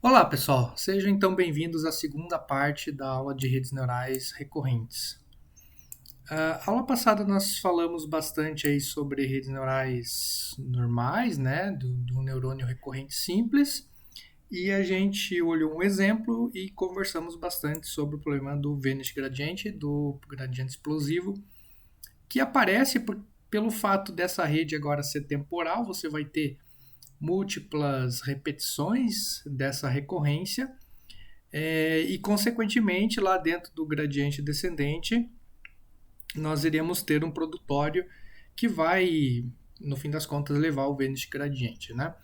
Olá, pessoal. Sejam então bem-vindos à segunda parte da aula de redes neurais recorrentes. Aula passada nós falamos bastante aí sobre redes neurais normais, né, do neurônio recorrente simples, e a gente olhou um exemplo e conversamos bastante sobre o problema do Vanish Gradient, do gradiente explosivo, que aparece pelo fato dessa rede agora ser temporal. Você vai ter múltiplas repetições dessa recorrência. E, consequentemente, lá dentro do gradiente descendente, nós iremos ter um produtório que vai, no fim das contas, levar o Vanish gradiente, né?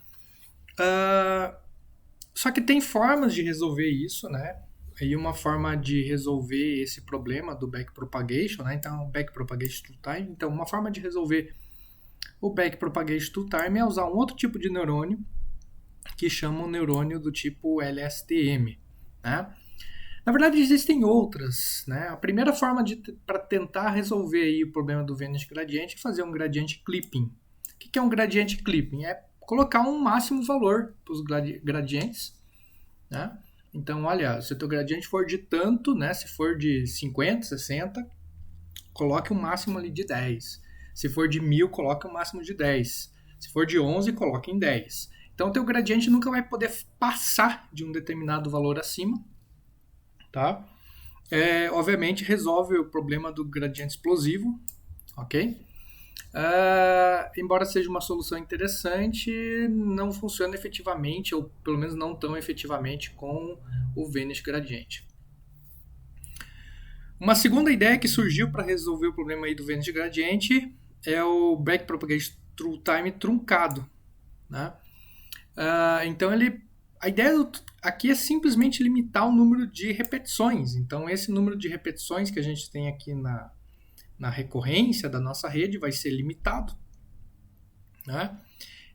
Só que tem formas de resolver isso, né? E uma forma de resolver esse problema do backpropagation, né? Então, backpropagation to time. Então, uma forma de resolver o backpropagation to time é usar um outro tipo de neurônio que chama o neurônio do tipo LSTM, né? Na verdade, existem outras, né? A primeira forma para tentar resolver aí o problema do Vanish gradiente é fazer um gradiente clipping. O que é um gradiente clipping? É colocar um máximo valor para os gradientes, né? Então, olha, se o teu gradiente for de tanto, né? Se for de 50, 60, coloque um máximo ali de 10. Se for de 1000, coloque um máximo de 10. Se for de 11, coloque em 10. Então, o teu gradiente nunca vai poder passar de um determinado valor acima, tá? Obviamente resolve o problema do gradiente explosivo, ok? Embora seja uma solução interessante, não funciona efetivamente, ou pelo menos não tão efetivamente, com o Vanish gradiente. Uma segunda ideia que surgiu para resolver o problema aí do Vanish gradiente é o backpropagation through time truncado, né? Então a ideia aqui é simplesmente limitar o número de repetições. Então esse número de repetições que a gente tem aqui na recorrência da nossa rede vai ser limitado, né?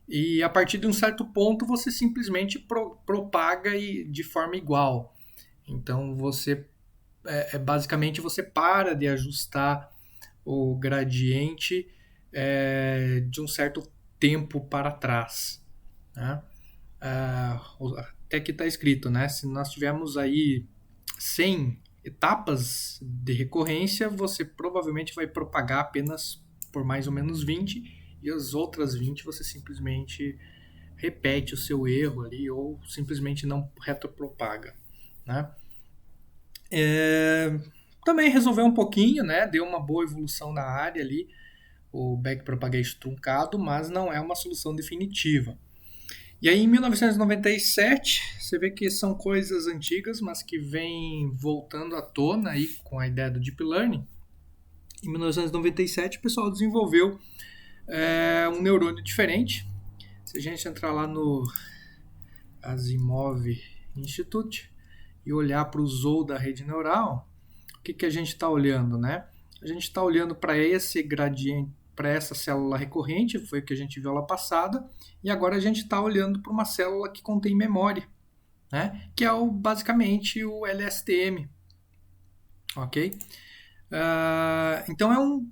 E a partir de um certo ponto você simplesmente propaga de forma igual. Então basicamente você para de ajustar o gradiente de um certo tempo para trás, né? Até que está escrito, né? Se nós tivermos aí 100 etapas de recorrência, você provavelmente vai propagar apenas por mais ou menos 20, e as outras 20 você simplesmente repete o seu erro ali ou simplesmente não retropropaga, né? Também resolveu um pouquinho, né? Deu uma boa evolução na área ali, o backpropagation truncado, mas não é uma solução definitiva. E aí, em 1997, você vê que são coisas antigas, mas que vêm voltando à tona aí com a ideia do Deep Learning. Em 1997, o pessoal desenvolveu um neurônio diferente. Se a gente entrar lá no Asimov Institute e olhar para o Zou da rede neural, o que a gente está olhando, né? A gente está olhando para esse gradiente, para essa célula recorrente, foi o que a gente viu lá passada, e agora a gente está olhando para uma célula que contém memória, né? Que é basicamente o LSTM, ok? Então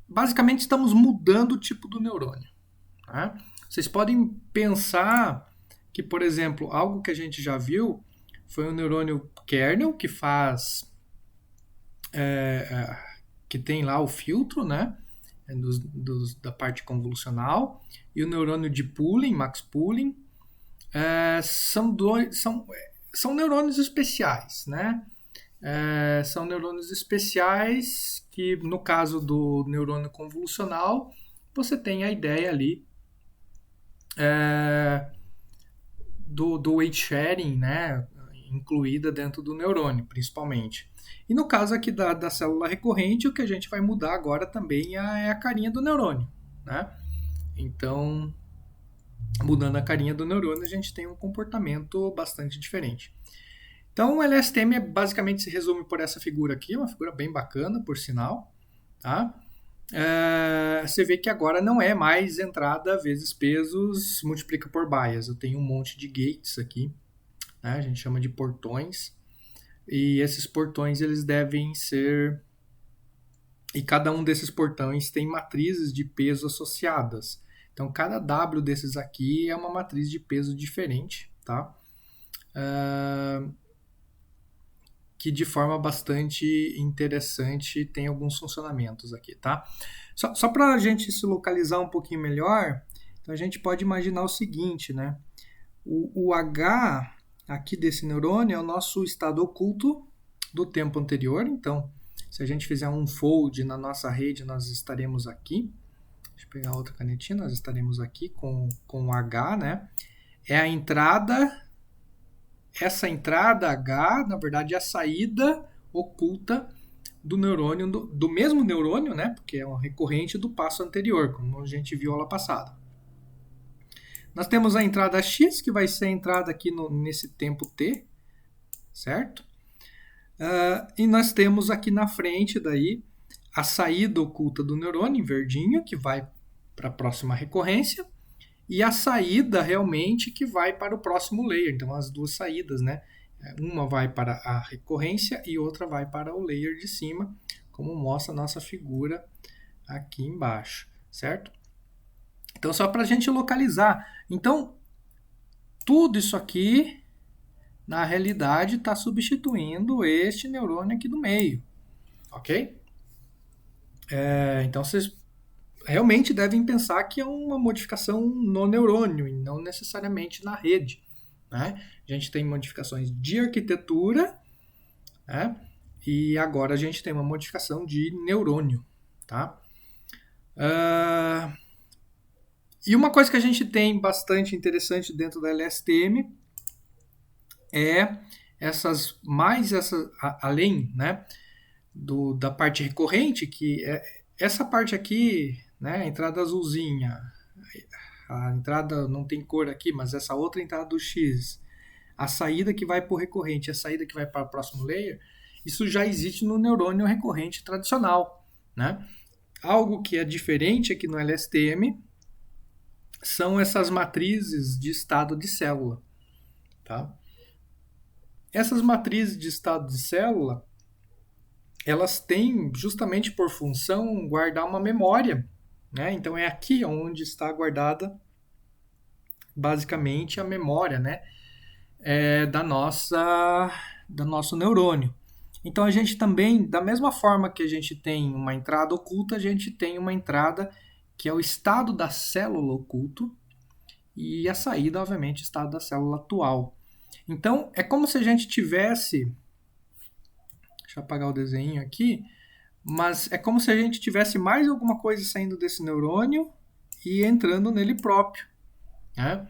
basicamente estamos mudando o tipo do neurônio. Tá? Vocês podem pensar que, por exemplo, algo que a gente já viu foi o neurônio kernel que faz que tem lá o filtro, né? Da parte convolucional, e o neurônio de Pooling, Max Pooling, são neurônios especiais, né? São neurônios especiais que, no caso do neurônio convolucional, você tem a ideia ali do weight sharing, né? Incluída dentro do neurônio, principalmente. E no caso aqui da célula recorrente, o que a gente vai mudar agora também é a carinha do neurônio, né? Então, mudando a carinha do neurônio, a gente tem um comportamento bastante diferente. Então, o LSTM basicamente se resume por essa figura aqui, uma figura bem bacana, por sinal, tá? Você vê que agora não é mais entrada vezes pesos multiplica por bias. Eu tenho um monte de gates aqui, né? A gente chama de portões, e esses portões eles devem ser, e cada um desses portões tem matrizes de peso associadas. Então cada W desses aqui é uma matriz de peso diferente, tá? que de forma bastante interessante tem alguns funcionamentos aqui, tá? Só para a gente se localizar um pouquinho melhor, então a gente pode imaginar o seguinte, né? O H aqui desse neurônio é o nosso estado oculto do tempo anterior, então se a gente fizer um fold na nossa rede, nós estaremos aqui. Deixa eu pegar outra canetinha, nós estaremos aqui com o H, né? É a entrada. Essa entrada H, na verdade, é a saída oculta do neurônio, do mesmo neurônio, né? Porque é uma recorrente do passo anterior, como a gente viu aula passada. Nós temos a entrada X, que vai ser a entrada aqui nesse tempo T, certo? E nós temos aqui na frente daí a saída oculta do neurônio, em verdinho, que vai para a próxima recorrência, e a saída realmente que vai para o próximo layer. Então, as duas saídas, né? Uma vai para a recorrência e outra vai para o layer de cima, como mostra a nossa figura aqui embaixo, certo? Então, só para a gente localizar. Então, tudo isso aqui, na realidade, está substituindo este neurônio aqui do meio, ok? Então, vocês realmente devem pensar que é uma modificação no neurônio e não necessariamente na rede, né? A gente tem modificações de arquitetura, né? E agora a gente tem uma modificação de neurônio, tá? E uma coisa que a gente tem bastante interessante dentro da LSTM é além, né, da parte recorrente, que é essa parte aqui, né, a entrada azulzinha, a entrada não tem cor aqui, mas essa outra entrada do X, a saída que vai para o recorrente, a saída que vai para o próximo layer, isso já existe no neurônio recorrente tradicional, né? Algo que é diferente aqui no LSTM são essas matrizes de estado de célula, tá? Essas matrizes de estado de célula, elas têm justamente por função guardar uma memória, né? Então é aqui onde está guardada basicamente a memória, né? Do nosso neurônio. Então a gente também, da mesma forma que a gente tem uma entrada oculta, a gente tem uma entrada que é o estado da célula oculto e a saída, obviamente, o estado da célula atual. Então é como se a gente tivesse, deixa eu apagar o desenho aqui, mas é como se a gente tivesse mais alguma coisa saindo desse neurônio e entrando nele próprio, né?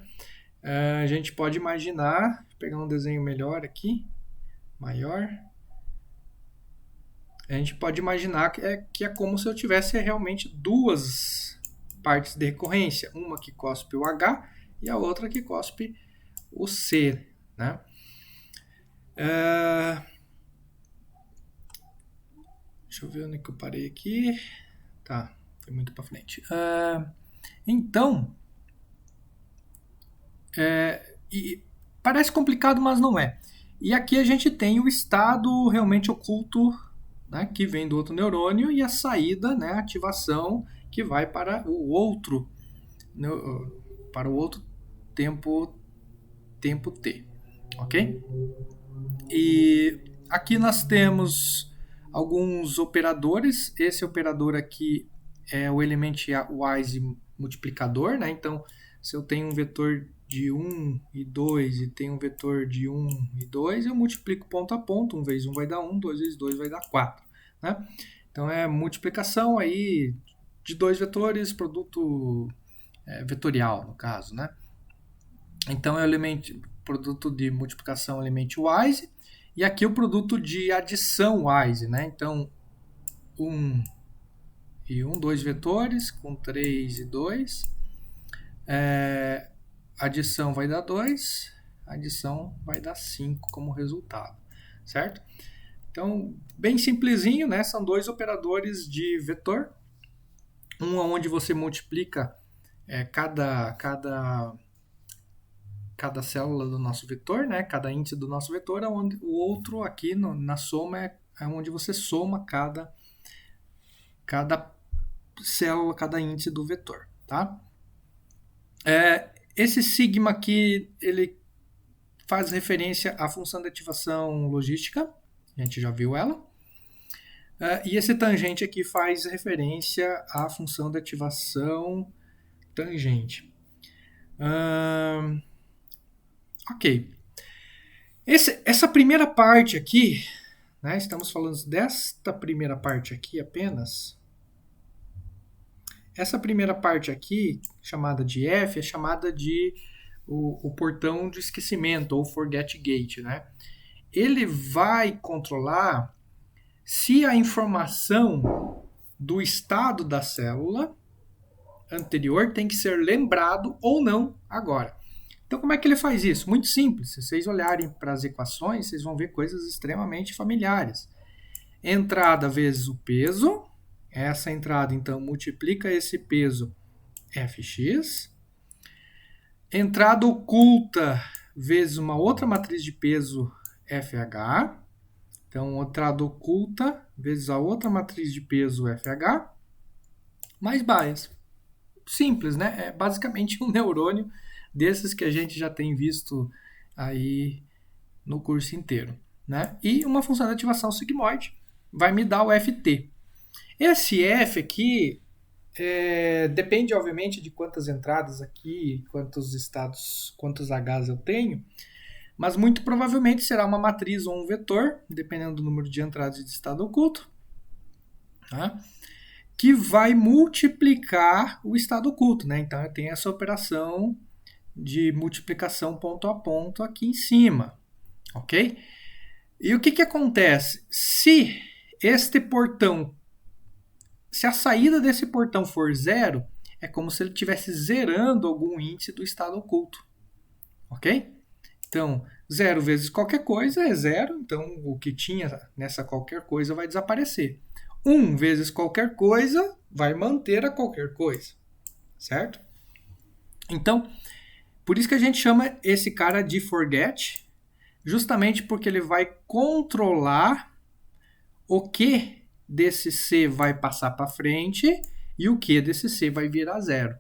A gente pode imaginar, vou pegar um desenho melhor aqui, maior. A gente pode imaginar que é como se eu tivesse realmente duas partes de recorrência, uma que cospe o H e a outra que cospe o C, né? Deixa eu ver onde que eu parei aqui. Tá, foi muito para frente. Então, e parece complicado, mas não é. E aqui a gente tem o estado realmente oculto, né, que vem do outro neurônio, e a saída, né, a ativação que vai para o outro tempo T, ok? E aqui nós temos alguns operadores. Esse operador aqui é o Element-wise multiplicador, né? Então, se eu tenho um vetor de 1 e 2 e tenho um vetor de 1 e 2, eu multiplico ponto a ponto. 1 vezes 1 vai dar 1, 2 vezes 2 vai dar 4. Né? Então, é multiplicação aí de dois vetores, produto vetorial, no caso. Né? Então, é o produto de multiplicação Element-wise. E aqui o produto de adição wise. Né? Então, 1 e 1, 2 vetores, com 3 e 2. Adição vai dar 2, adição vai dar 5 como resultado, certo? Então, bem simplesinho, né? São dois operadores de vetor. Um onde você multiplica cada célula do nosso vetor, né? Cada índice do nosso vetor, onde o outro aqui na soma é onde você soma cada célula, cada índice do vetor, tá? Esse sigma aqui, ele faz referência à função de ativação logística, a gente já viu ela. E esse tangente aqui faz referência à função de ativação tangente. Ok. Essa primeira parte aqui, né, estamos falando desta primeira parte aqui apenas. Essa primeira parte aqui, chamada de F, é chamada de o portão de esquecimento, ou forget gate, né? Ele vai controlar se a informação do estado da célula anterior tem que ser lembrado ou não agora. Então, como é que ele faz isso? Muito simples. Se vocês olharem para as equações, vocês vão ver coisas extremamente familiares. Entrada vezes o peso. Essa entrada, então, multiplica esse peso Fx. Entrada oculta vezes uma outra matriz de peso FH. Então, entrada oculta vezes a outra matriz de peso FH. Mais bias. Simples, né? É basicamente um neurônio desses que a gente já tem visto aí no curso inteiro, né? E uma função de ativação sigmoide vai me dar o FT. Esse F aqui depende, obviamente, de quantas entradas aqui, quantos estados, quantos Hs eu tenho, mas muito provavelmente será uma matriz ou um vetor, dependendo do número de entradas e de estado oculto, tá? Que vai multiplicar o estado oculto, né? Então eu tenho essa operação de multiplicação ponto a ponto aqui em cima, ok? E o que acontece? Se a saída desse portão for zero, é como se ele estivesse zerando algum índice do estado oculto, ok? Então, 0 vezes qualquer coisa é 0, então o que tinha nessa qualquer coisa vai desaparecer. 1 vezes qualquer coisa vai manter a qualquer coisa, certo? Então, por isso que a gente chama esse cara de forget, justamente porque ele vai controlar o que desse C vai passar para frente e o que desse C vai virar zero,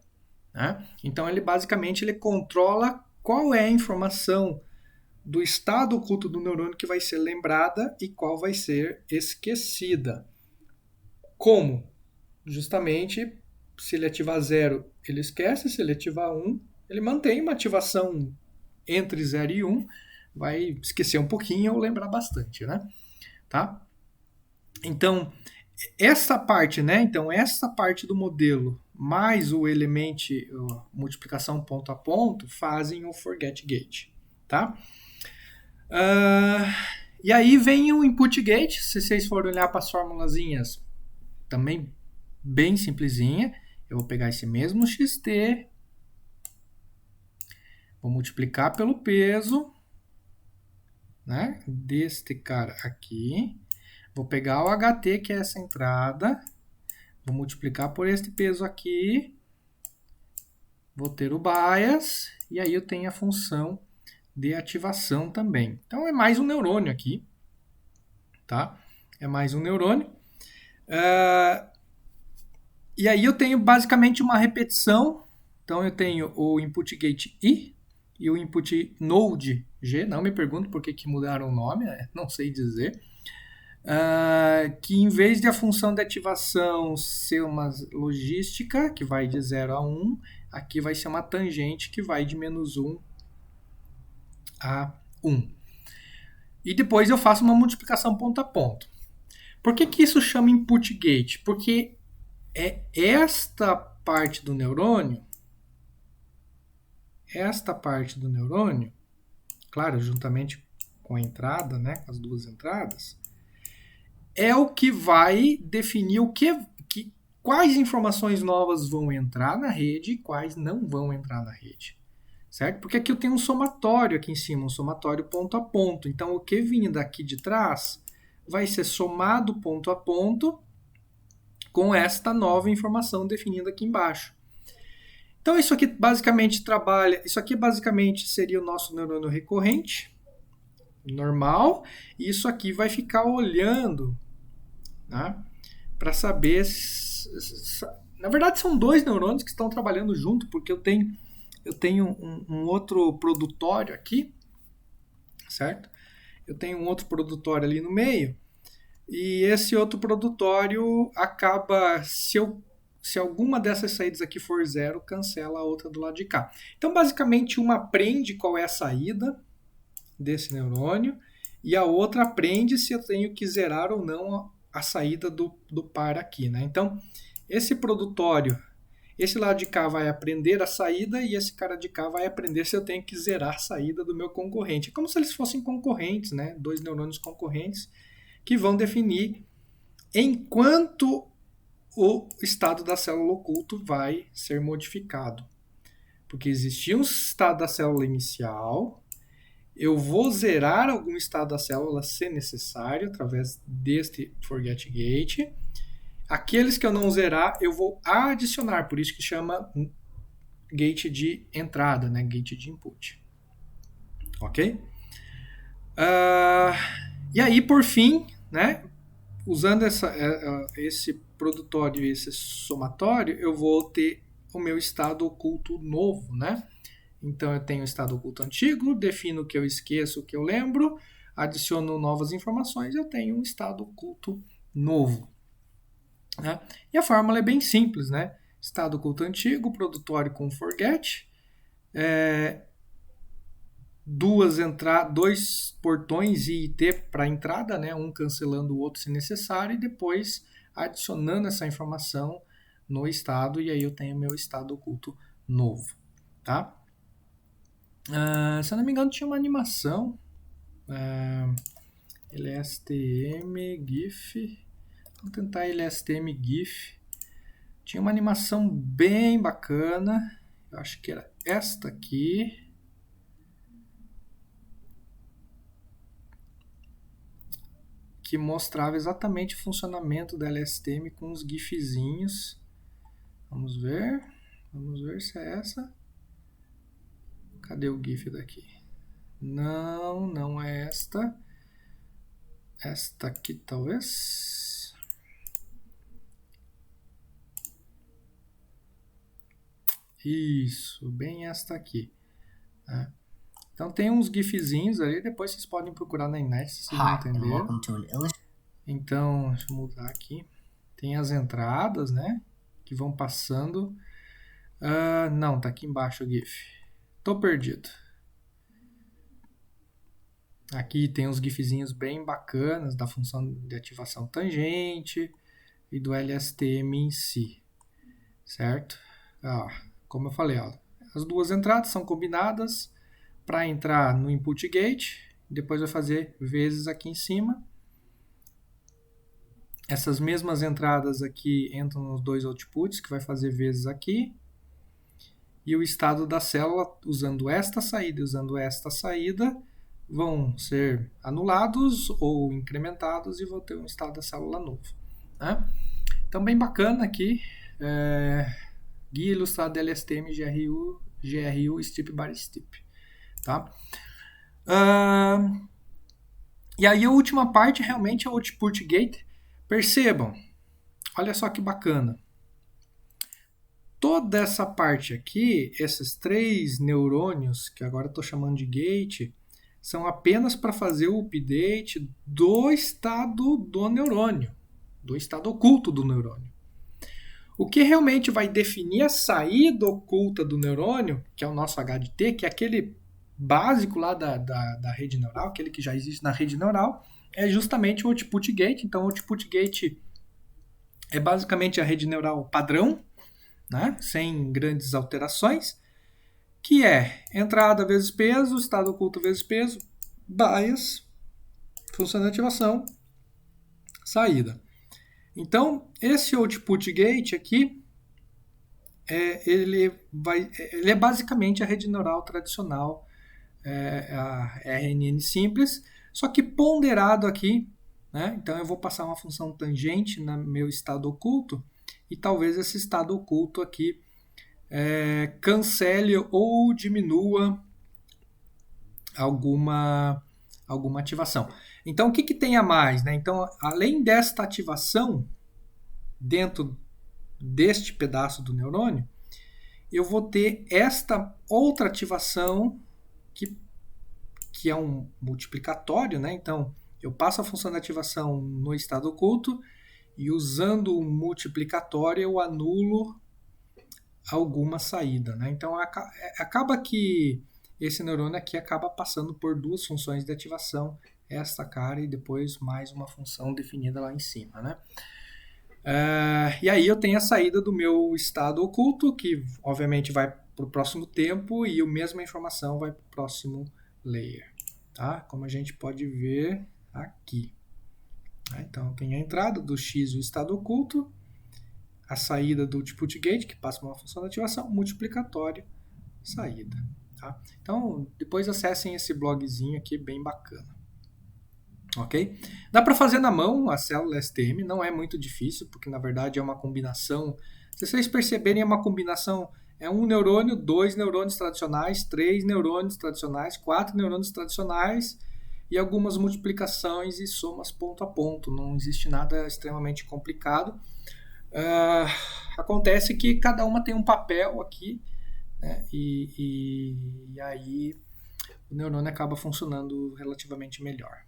né? Então, ele basicamente controla qual é a informação do estado oculto do neurônio que vai ser lembrada e qual vai ser esquecida. Como? Justamente, se ele ativar 0, ele esquece. Se ele ativar 1, ele mantém uma ativação entre 0 e 1. Vai esquecer um pouquinho ou lembrar bastante, né? Tá? Então, essa parte, né? Então, essa parte do modelo mais o elemento multiplicação ponto a ponto fazem o forget gate, tá? E aí vem o input gate. Se vocês forem olhar para as formulazinhas, também bem simplesinha. Eu vou pegar esse mesmo xt, vou multiplicar pelo peso, né, deste cara aqui. Vou pegar o ht, que é essa entrada, vou multiplicar por este peso aqui, vou ter o bias, e aí eu tenho a função de ativação também. Então é mais um neurônio aqui, tá? É mais um neurônio. E aí eu tenho basicamente uma repetição. Então eu tenho o input gate I e o input node G. Não me pergunto por que mudaram o nome, não sei dizer. Que em vez de a função de ativação ser uma logística, que vai de 0 a 1, aqui vai ser uma tangente que vai de menos 1 a 1. E depois eu faço uma multiplicação ponto a ponto. Por que isso chama input gate? Porque é esta parte do neurônio, claro, juntamente com a entrada, né, com as duas entradas, é o que vai definir quais informações novas vão entrar na rede e quais não vão entrar na rede. Certo? Porque aqui eu tenho um somatório aqui em cima, um somatório ponto a ponto. Então, o que vinha daqui de trás vai ser somado ponto a ponto com esta nova informação definida aqui embaixo. Então, isso aqui basicamente seria o nosso neurônio recorrente, normal, e isso aqui vai ficar olhando, né, para saber... Na verdade, são dois neurônios que estão trabalhando junto, porque eu tenho um outro produtório aqui, certo? Eu tenho um outro produtório ali no meio, e esse outro produtório acaba, se alguma dessas saídas aqui for zero, cancela a outra do lado de cá. Então, basicamente, uma aprende qual é a saída desse neurônio, e a outra aprende se eu tenho que zerar ou não a saída do par aqui, né? Então, esse produtório, esse lado de cá vai aprender a saída e esse cara de cá vai aprender se eu tenho que zerar a saída do meu concorrente. É como se eles fossem concorrentes, né? Dois neurônios concorrentes que vão definir enquanto o estado da célula oculto vai ser modificado. Porque existia um estado da célula inicial, eu vou zerar algum estado da célula se necessário, através deste forget gate. Aqueles que eu não zerar, eu vou adicionar, por isso que chama gate de entrada, né? Gate de input. Ok? E aí, por fim, né? Usando esse produtório e esse somatório, eu vou ter o meu estado oculto novo, né? Então, eu tenho o estado oculto antigo, defino o que eu esqueço, o que eu lembro, adiciono novas informações, eu tenho um estado oculto novo. Né? E a fórmula é bem simples, né? Estado oculto antigo, produtório com forget, dois portões I e T para entrada, né? Um cancelando o outro se necessário, e depois adicionando essa informação no estado, e aí eu tenho meu estado oculto novo. Tá? Se eu não me engano, tinha uma animação. LSTM GIF. Vamos tentar LSTM GIF. Tinha uma animação bem bacana. Eu acho que era esta aqui. Que mostrava exatamente o funcionamento da LSTM com os GIFzinhos. Vamos ver. Vamos ver se é essa. Cadê o GIF daqui? Não, não é esta. Esta aqui, talvez. Isso, bem esta aqui. Então tem uns GIFzinhos ali, depois vocês podem procurar na internet se vocês não entenderam. Então, deixa eu mudar aqui. Tem as entradas, né? Que vão passando. Não, tá aqui embaixo o GIF. Tô perdido. Aqui tem uns GIFzinhos bem bacanas da função de ativação tangente e do LSTM em si. Certo? Como eu falei, as duas entradas são combinadas para entrar no input gate. Depois vai fazer vezes aqui em cima. Essas mesmas entradas aqui entram nos dois outputs, que vai fazer vezes aqui. E o estado da célula, usando esta saída e usando esta saída, vão ser anulados ou incrementados e vou ter um estado da célula novo. Né? Então, bem bacana aqui. Guia ilustrado LSTM GRU step by step. Tá? E aí a última parte realmente é o output gate. Percebam, olha só que bacana. Toda essa parte aqui, esses 3 neurônios, que agora estou chamando de gate, são apenas para fazer o update do estado do neurônio, do estado oculto do neurônio. O que realmente vai definir a saída oculta do neurônio, que é o nosso HDT, que é aquele básico lá da rede neural, aquele que já existe na rede neural, é justamente o output gate. Então, o output gate é basicamente a rede neural padrão, né? Sem grandes alterações, que é entrada vezes peso, estado oculto vezes peso, bias, função de ativação, saída. Então, esse output gate aqui, ele é basicamente a rede neural tradicional, a RNN simples, só que ponderado aqui, né? Então eu vou passar uma função tangente no meu estado oculto, e talvez esse estado oculto aqui cancele ou diminua alguma ativação. Então, o que tem a mais? Né? Então, além desta ativação, dentro deste pedaço do neurônio, eu vou ter esta outra ativação que é um multiplicatório, né? Então, eu passo a função de ativação no estado oculto e usando o multiplicatório eu anulo alguma saída, né? Então, acaba que esse neurônio aqui acaba passando por duas funções de ativação, esta cara e depois mais uma função definida lá em cima, né? E aí eu tenho a saída do meu estado oculto, que obviamente vai para o próximo tempo, e a mesma informação vai para o próximo layer, tá? Como a gente pode ver aqui. Então, tem a entrada do X, o estado oculto, a saída do output gate, que passa por uma função de ativação, multiplicatório, saída. Tá? Então, depois acessem esse blogzinho aqui, bem bacana. Ok? Dá para fazer na mão a célula STM, não é muito difícil, porque na verdade é uma combinação. Se vocês perceberem, é uma combinação, é um neurônio, 2 neurônios tradicionais, 3 neurônios tradicionais, 4 neurônios tradicionais e algumas multiplicações e somas ponto a ponto. Não existe nada extremamente complicado. Acontece que cada uma tem um papel aqui, né? E aí o neurônio acaba funcionando relativamente melhor.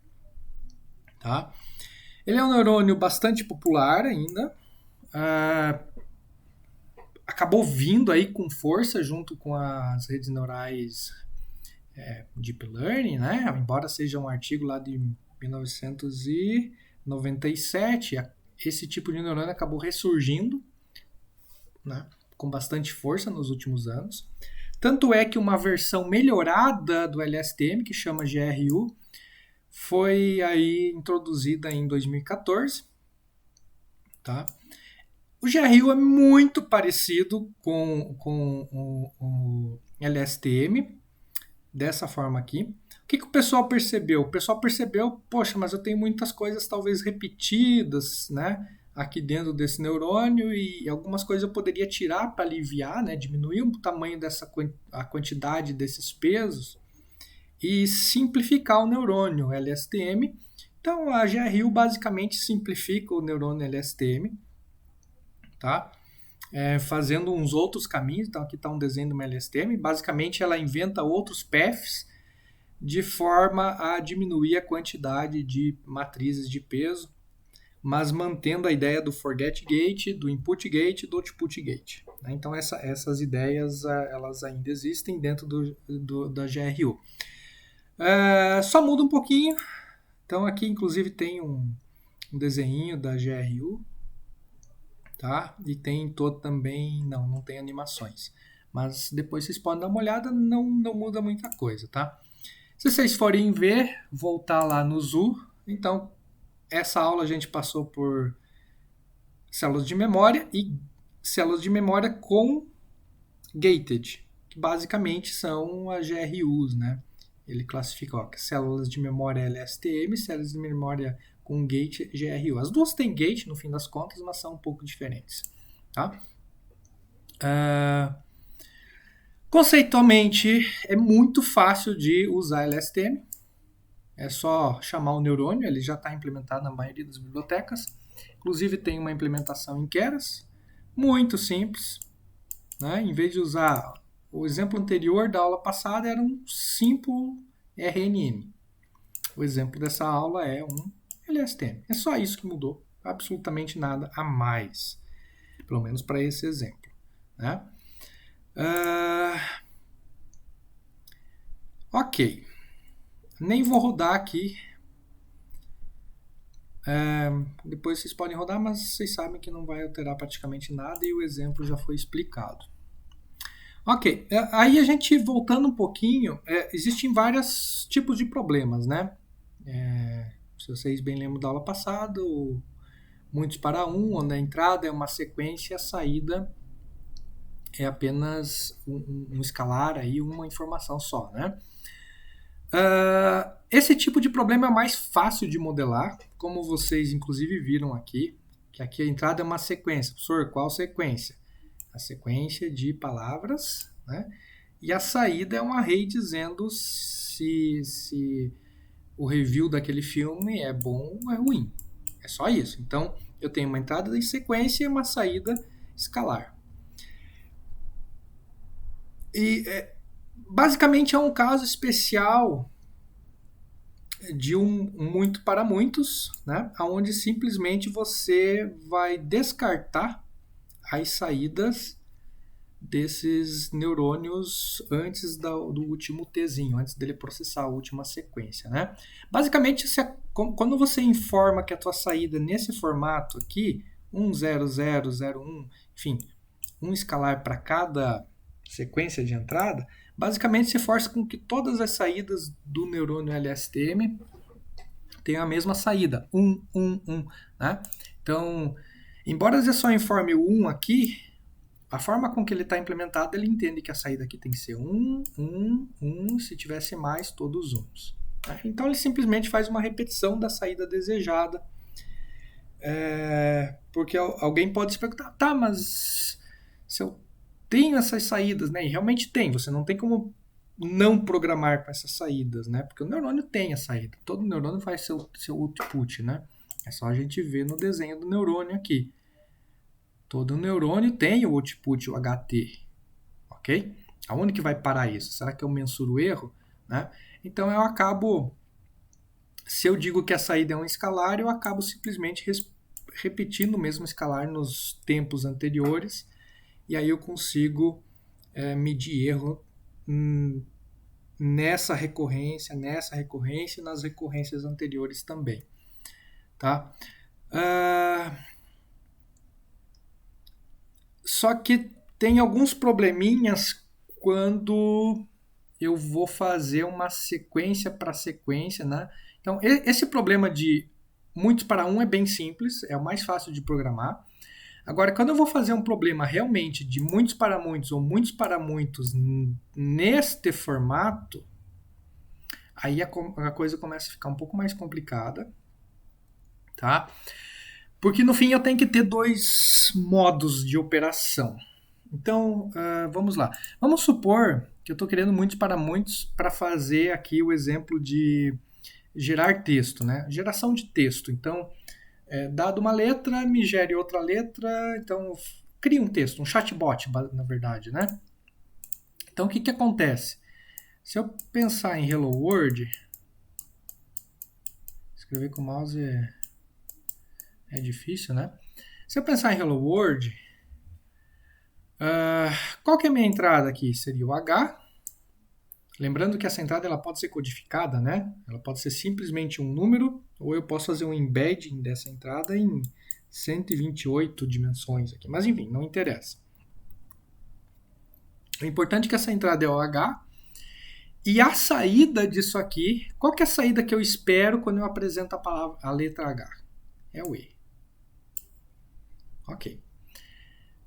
Tá? Ele é um neurônio bastante popular ainda. Acabou vindo aí com força junto com as redes neurais Deep Learning, né? Embora seja um artigo lá de 1997, esse tipo de neurônio acabou ressurgindo, né? Com bastante força nos últimos anos. Tanto é que uma versão melhorada do LSTM, que chama GRU, foi aí introduzida em 2014, tá? O GRU é muito parecido com o LSTM, dessa forma aqui. O que o pessoal percebeu? O pessoal percebeu, poxa, mas eu tenho muitas coisas talvez repetidas, né? Aqui dentro desse neurônio e algumas coisas eu poderia tirar para aliviar, né? Diminuir o tamanho a quantidade desses pesos e simplificar o neurônio LSTM. Então, a GRU basicamente simplifica o neurônio LSTM, tá? Fazendo uns outros caminhos. Então, aqui está um desenho do LSTM. Basicamente, ela inventa outros paths de forma a diminuir a quantidade de matrizes de peso, mas mantendo a ideia do forget gate, do input gate e do output gate. Então, essas ideias elas ainda existem dentro da GRU. Só muda um pouquinho. Então aqui inclusive tem um desenho da GRU, tá? E tem todo também, não tem animações. Mas depois vocês podem dar uma olhada, não muda muita coisa, tá? Se vocês forem ver, voltar lá no ZU, então essa aula a gente passou por células de memória e células de memória com gated, que basicamente são as GRUs, né? Ele classifica células de memória LSTM, células de memória com gate GRU. As duas têm gate no fim das contas, mas são um pouco diferentes. Tá? Conceitualmente, é muito fácil de usar LSTM. É só chamar o neurônio, ele já está implementado na maioria das bibliotecas. Inclusive tem uma implementação em Keras, muito simples. Né? Em vez de usar o exemplo anterior da aula passada, era um simples RNN. O exemplo dessa aula é um LSTM. É só isso que mudou, absolutamente nada a mais, pelo menos para esse exemplo. Né? Ok. Nem vou rodar aqui. Depois vocês podem rodar, mas vocês sabem que não vai alterar praticamente nada e o exemplo já foi explicado. Ok, aí a gente voltando um pouquinho, existem vários tipos de problemas, né? Se vocês bem lembram da aula passada, o muitos para um, onde a entrada é uma sequência, a saída é apenas um escalar, aí, uma informação só, né? Esse tipo de problema é mais fácil de modelar, como vocês inclusive viram aqui, que aqui a entrada é uma sequência. Professor, qual sequência? A sequência de palavras, né? E a saída é um array dizendo se o review daquele filme é bom ou é ruim. É só isso. Então, eu tenho uma entrada de sequência e uma saída escalar. E basicamente é um caso especial de um muito para muitos, né? Onde simplesmente você vai descartar as saídas desses neurônios antes do último Tzinho, antes dele processar a última sequência, né? Basicamente, quando você informa que a tua saída nesse formato aqui, 10001, enfim, um escalar para cada sequência de entrada, basicamente se força com que todas as saídas do neurônio LSTM tenham a mesma saída, 1, 1, 1, né? Então, embora você só informe o 1 aqui, a forma com que ele está implementado, ele entende que a saída aqui tem que ser 1, 1, 1, se tivesse mais, todos uns. Então ele simplesmente faz uma repetição da saída desejada. Porque alguém pode se perguntar, tá, mas se eu tenho essas saídas, né? E realmente tem, você não tem como não programar com essas saídas, né? Porque o neurônio tem a saída, todo neurônio faz seu output, né? É só a gente ver no desenho do neurônio aqui. Todo neurônio tem o output, o HT, ok? Aonde que vai parar isso? Será que eu mensuro o erro? Né? Então eu acabo, se eu digo que a saída é um escalar, eu acabo simplesmente repetindo o mesmo escalar nos tempos anteriores, e aí eu consigo medir erro nessa recorrência e nas recorrências anteriores também. Tá? Só que tem alguns probleminhas quando eu vou fazer uma sequência para sequência, né? Então, esse problema de muitos para um é bem simples, é o mais fácil de programar. Agora, quando eu vou fazer um problema realmente de muitos para muitos ou muitos para muitos neste formato, aí a coisa começa a ficar um pouco mais complicada, tá? Porque no fim eu tenho que ter dois modos de operação. Então, vamos lá. Vamos supor que eu estou querendo muitos para fazer aqui o exemplo de gerar texto, né? Geração de texto. Então, dado uma letra, me gere outra letra, então cria um texto, um chatbot, na verdade, né? Então, o que acontece? Se eu pensar em Hello World, escrever com o mouse é difícil, né? Se eu pensar em Hello World, qual que é a minha entrada aqui? Seria o H. Lembrando que essa entrada ela pode ser codificada, né? Ela pode ser simplesmente um número, ou eu posso fazer um embedding dessa entrada em 128 dimensões aqui. Mas enfim, não interessa. O importante é que essa entrada é o H. E a saída disso aqui, qual que é a saída que eu espero quando eu apresento a letra H? É o E. Ok.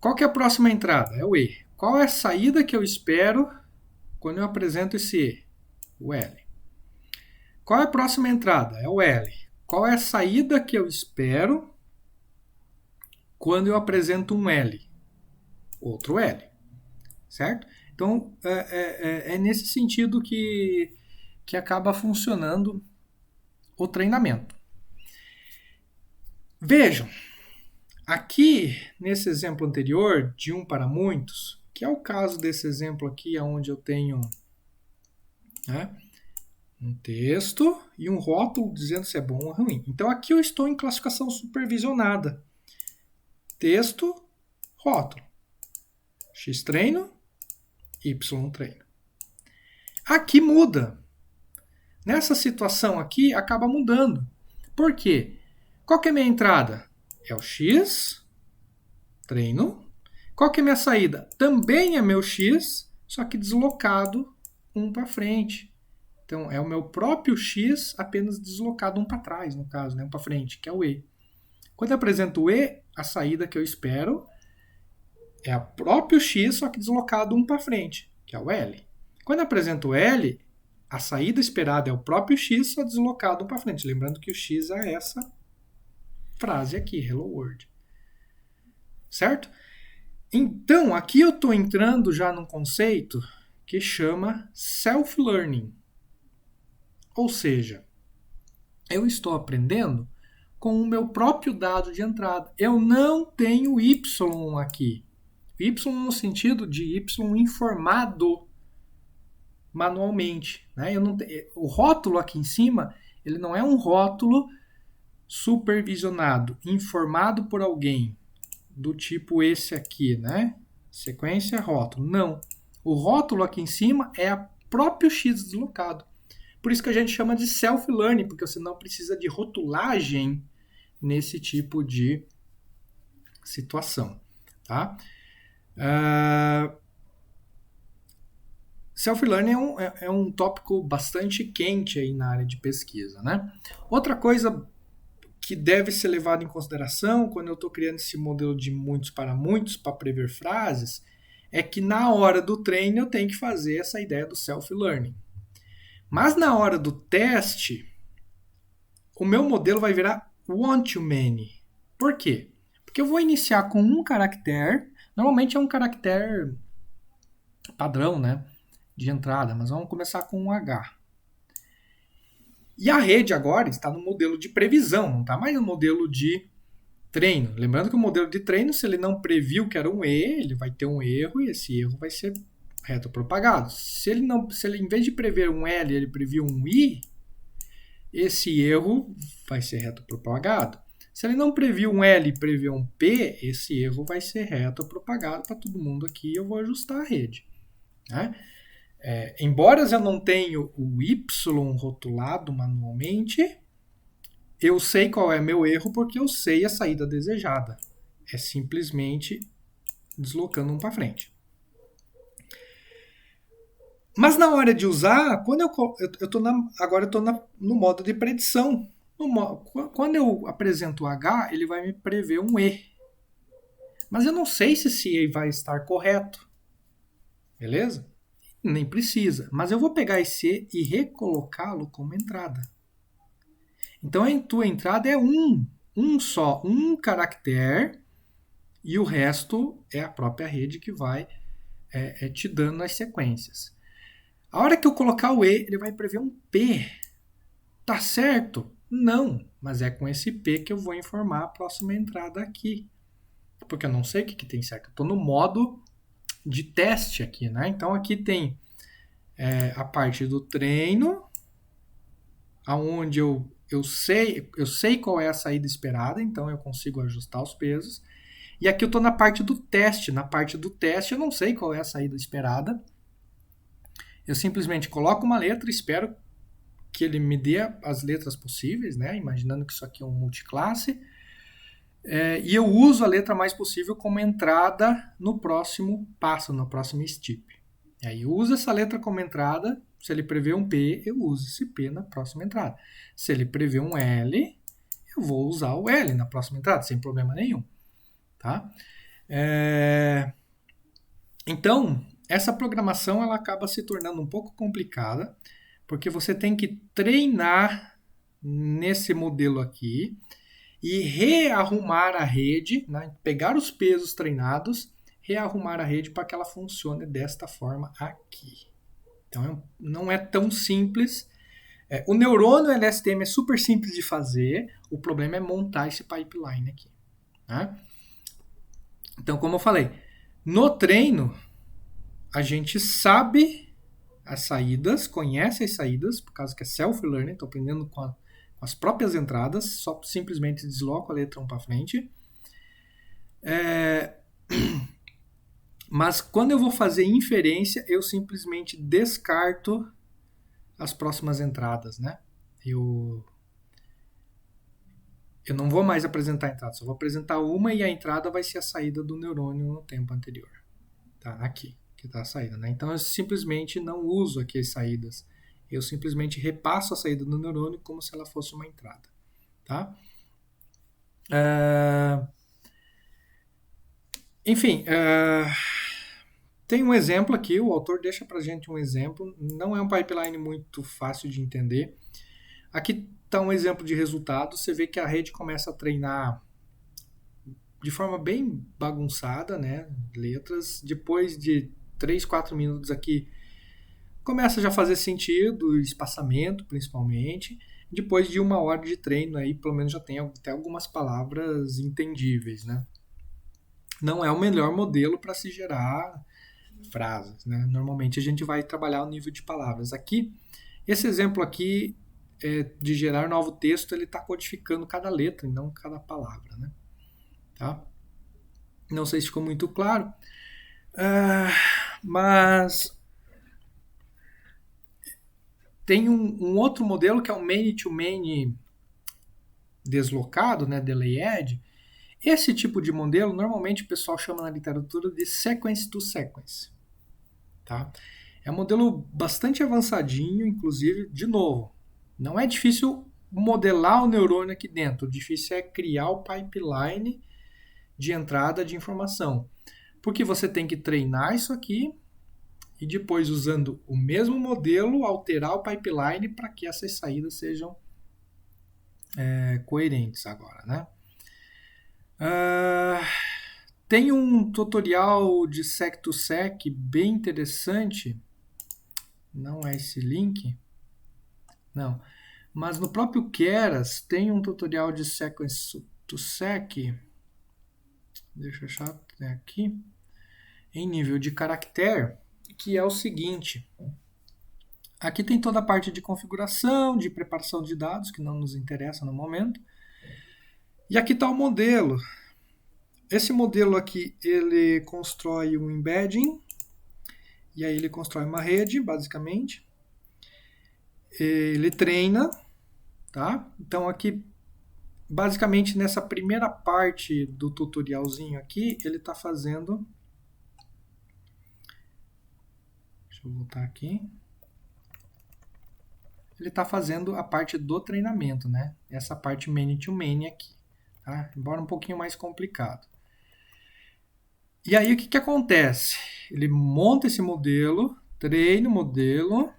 Qual que é a próxima entrada? É o E. Qual é a saída que eu espero quando eu apresento esse E? O L. Qual é a próxima entrada? É o L. Qual é a saída que eu espero quando eu apresento um L? Outro L. Certo? Então, é nesse sentido que acaba funcionando o treinamento. Vejam, aqui nesse exemplo anterior, de um para muitos, que é o caso desse exemplo aqui, onde eu tenho um texto e um rótulo dizendo se é bom ou ruim. Então aqui eu estou em classificação supervisionada. Texto, rótulo. X treino, Y treino. Aqui muda. Nessa situação aqui acaba mudando. Por quê? Qual que é a minha entrada? É o X, treino. Qual que é a minha saída? Também é meu X, só que deslocado um para frente. Então, é o meu próprio X, apenas deslocado um para trás, no caso, né? Um para frente, que é o E. Quando eu apresento o E, a saída que eu espero é o próprio X, só que deslocado um para frente, que é o L. Quando eu apresento o L, a saída esperada é o próprio X, só deslocado um para frente. Lembrando que o X é essa frase aqui, Hello World. Certo? Então, aqui eu estou entrando já num conceito que chama self-learning. Ou seja, eu estou aprendendo com o meu próprio dado de entrada. Eu não tenho Y aqui. Y no sentido de Y informado manualmente. Né? O rótulo aqui em cima ele não é um rótulo supervisionado, informado por alguém, do tipo esse aqui, né? Sequência, rótulo. Não. O rótulo aqui em cima é o próprio X deslocado. Por isso que a gente chama de self-learning, porque você não precisa de rotulagem nesse tipo de situação. Tá? Self-learning é um tópico bastante quente aí na área de pesquisa. Né? Outra coisa que deve ser levado em consideração quando eu estou criando esse modelo de muitos, para prever frases, é que na hora do treino eu tenho que fazer essa ideia do self-learning. Mas na hora do teste, o meu modelo vai virar one-to-many. Por quê? Porque eu vou iniciar com um caractere, normalmente é um caractere padrão, né, de entrada, mas vamos começar com um H. E a rede agora está no modelo de previsão, não está mais no modelo de treino. Lembrando que o modelo de treino, se ele não previu que era um E, ele vai ter um erro e esse erro vai ser retropropagado. Se ele em vez de prever um L, ele previu um I, esse erro vai ser retropropagado. Se ele não previu um L e previu um P, esse erro vai ser retropropagado para todo mundo aqui e eu vou ajustar a rede. Né? Embora eu não tenha o Y rotulado manualmente, eu sei qual é meu erro porque eu sei a saída desejada. É simplesmente deslocando um para frente. Mas na hora de usar, quando agora eu estou no modo de predição. Quando eu apresento o H, ele vai me prever um E. Mas eu não sei se esse E vai estar correto. Beleza? Nem precisa. Mas eu vou pegar esse E e recolocá-lo como entrada. Então a tua entrada é um caractere, e o resto é a própria rede que vai te dando as sequências. A hora que eu colocar o E, ele vai prever um P. Tá certo? Não, mas é com esse P que eu vou informar a próxima entrada aqui. Porque eu não sei o que tem certo. Eu estou no modo de teste aqui, né? Então aqui tem a parte do treino, aonde eu sei qual é a saída esperada, então eu consigo ajustar os pesos. E aqui eu estou na parte do teste. Na parte do teste eu não sei qual é a saída esperada. Eu simplesmente coloco uma letra, espero que ele me dê as letras possíveis, né? Imaginando que isso aqui é um multiclasse. E eu uso a letra mais possível como entrada no próximo passo, no próximo step. E aí eu uso essa letra como entrada. Se ele prevê um P, eu uso esse P na próxima entrada. Se ele prevê um L, eu vou usar o L na próxima entrada, sem problema nenhum. Tá? Então, essa programação ela acaba se tornando um pouco complicada, porque você tem que treinar nesse modelo aqui e rearrumar a rede, né? Pegar os pesos treinados, rearrumar a rede para que ela funcione desta forma aqui. Então, não é tão simples. O neurônio LSTM é super simples de fazer, o problema é montar esse pipeline aqui. Né? Então, como eu falei, no treino, a gente sabe as saídas, conhece as saídas, por causa que é self-learning, estou aprendendo com as próprias entradas, só simplesmente desloco a letra 1 para frente. Mas quando eu vou fazer inferência, eu simplesmente descarto as próximas entradas, né? Eu não vou mais apresentar a entrada, só vou apresentar uma e a entrada vai ser a saída do neurônio no tempo anterior. Tá? Aqui, que está a saída, né? Então eu simplesmente não uso aqui as saídas. Eu simplesmente repasso a saída do neurônio como se ela fosse uma entrada. Tá? Enfim, tem um exemplo aqui, o autor deixa pra gente um exemplo, não é um pipeline muito fácil de entender. Aqui está um exemplo de resultado, você vê que a rede começa a treinar de forma bem bagunçada, né? Letras, depois de 3, 4 minutos aqui, começa já a fazer sentido, espaçamento principalmente. Depois de 1 hora de treino, aí pelo menos já tem até algumas palavras entendíveis, né? Não é o melhor modelo para se gerar frases, né? Normalmente a gente vai trabalhar o nível de palavras. Aqui, esse exemplo aqui de gerar novo texto, ele está codificando cada letra e não cada palavra, né? Tá? Não sei se ficou muito claro, mas tem um outro modelo que é o many-to-many deslocado, né, delayed. Esse tipo de modelo, normalmente o pessoal chama na literatura de sequence-to-sequence. Tá? É um modelo bastante avançadinho, inclusive, de novo, não é difícil modelar o neurônio aqui dentro, o difícil é criar o pipeline de entrada de informação. Porque você tem que treinar isso aqui e depois, usando o mesmo modelo, alterar o pipeline para que essas saídas sejam coerentes agora, né? Tem um tutorial de sec-to-sec bem interessante. Não é esse link? Não. Mas no próprio Keras tem um tutorial de sequence-to-sec. Deixa eu achar aqui. Em nível de caractere, que é o seguinte. Aqui tem toda a parte de configuração, de preparação de dados, que não nos interessa no momento. E aqui está o modelo. Esse modelo aqui, ele constrói um embedding, e aí ele constrói uma rede, basicamente. Ele treina, tá? Então aqui, basicamente nessa primeira parte do tutorialzinho aqui, ele está fazendo... Deixa eu voltar aqui. Ele está fazendo a parte do treinamento, né? Essa parte many-to-many aqui, tá? Embora um pouquinho mais complicado. E aí o que acontece? Ele monta esse modelo, treina o modelo,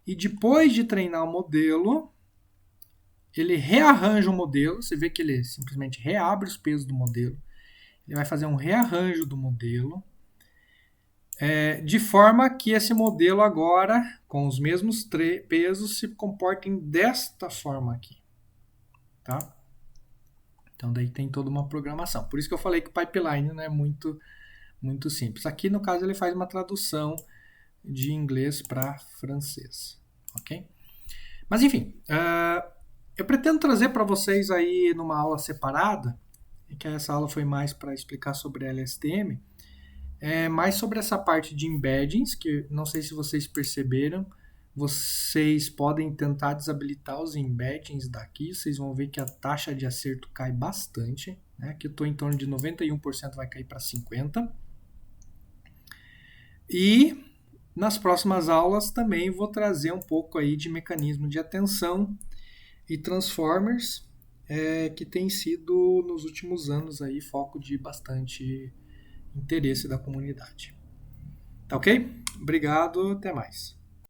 e depois de treinar o modelo, ele rearranja o modelo. Você vê que ele simplesmente reabre os pesos do modelo. Ele vai fazer um rearranjo do modelo, de forma que esse modelo agora, com os mesmos pesos, se comportem desta forma aqui. Tá? Então daí tem toda uma programação. Por isso que eu falei que o pipeline não é muito simples. Aqui no caso ele faz uma tradução de inglês para francês, ok? Mas enfim, eu pretendo trazer para vocês aí numa aula separada, que essa aula foi mais para explicar sobre LSTM, mais sobre essa parte de embeddings, que não sei se vocês perceberam, vocês podem tentar desabilitar os embeddings daqui, vocês vão ver que a taxa de acerto cai bastante, né? Aqui eu estou em torno de 91%, vai cair para 50%. E nas próximas aulas também vou trazer um pouco aí de mecanismo de atenção e transformers, que tem sido nos últimos anos aí foco de bastante interesse da comunidade. Tá ok? Obrigado, até mais.